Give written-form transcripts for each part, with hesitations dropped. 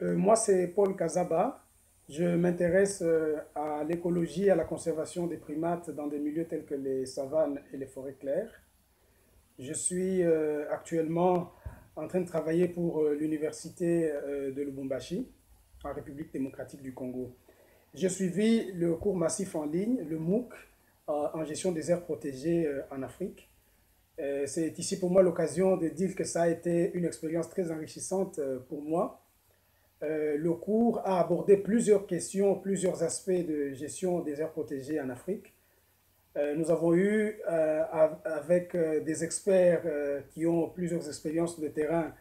Moi, c'est Paul Kazaba. Je m'intéresse à l'écologie et à la conservation des primates dans des milieux tels que les savanes et les forêts claires. Je suis actuellement en train de travailler pour l'université de Lubumbashi, en République démocratique du Congo. J'ai suivi le cours massif en ligne, le MOOC, en gestion des aires protégées en Afrique. C'est ici pour moi l'occasion de dire que ça a été une expérience très enrichissante pour moi. Le cours a abordé plusieurs questions, plusieurs aspects de gestion des aires protégées en Afrique. Nous avons eu, avec des experts qui ont plusieurs expériences de terrain,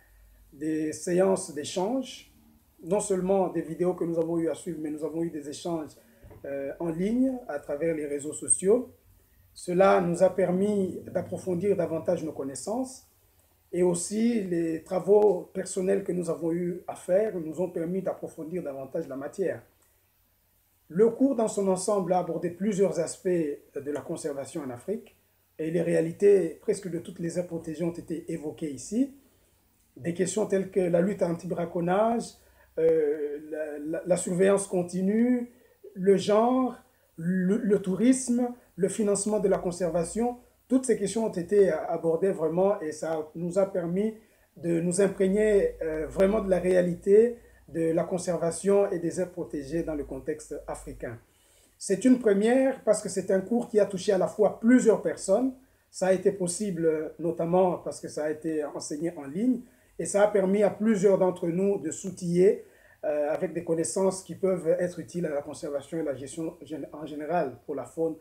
des séances d'échange, non seulement des vidéos que nous avons eu à suivre, mais nous avons eu des échanges en ligne à travers les réseaux sociaux. Cela nous a permis d'approfondir davantage nos connaissances et aussi les travaux personnels que nous avons eu à faire nous ont permis d'approfondir davantage la matière. Le cours dans son ensemble a abordé plusieurs aspects de la conservation en Afrique et les réalités presque de toutes les aires protégées ont été évoquées ici. Des questions telles que la lutte anti-braconnage, la surveillance continue, le genre, le tourisme, le financement de la conservation, toutes ces questions ont été abordées vraiment et ça nous a permis de nous imprégner vraiment de la réalité de la conservation et des aires protégées dans le contexte africain. C'est une première parce que c'est un cours qui a touché à la fois plusieurs personnes. Ça a été possible notamment parce que ça a été enseigné en ligne et ça a permis à plusieurs d'entre nous de s'outiller avec des connaissances qui peuvent être utiles à la conservation et la gestion en général pour la faune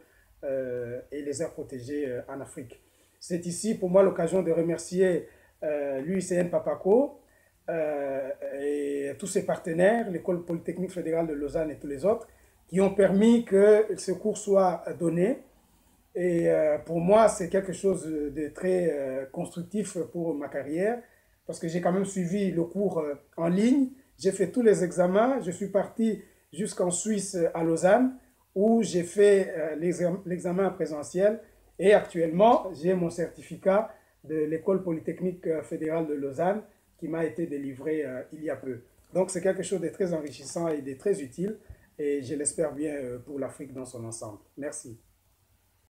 et les aires protégées en Afrique. C'est ici pour moi l'occasion de remercier l'UICN Papaco et tous ses partenaires, l'École polytechnique fédérale de Lausanne et tous les autres, qui ont permis que ce cours soit donné. Et pour moi, c'est quelque chose de très constructif pour ma carrière, parce que j'ai quand même suivi le cours en ligne, j'ai fait tous les examens, je suis parti jusqu'en Suisse à Lausanne, où j'ai fait l'examen présentiel, et actuellement, j'ai mon certificat de l'École polytechnique fédérale de Lausanne, qui m'a été délivré il y a peu. Donc c'est quelque chose de très enrichissant et de très utile, et je l'espère bien pour l'Afrique dans son ensemble. Merci.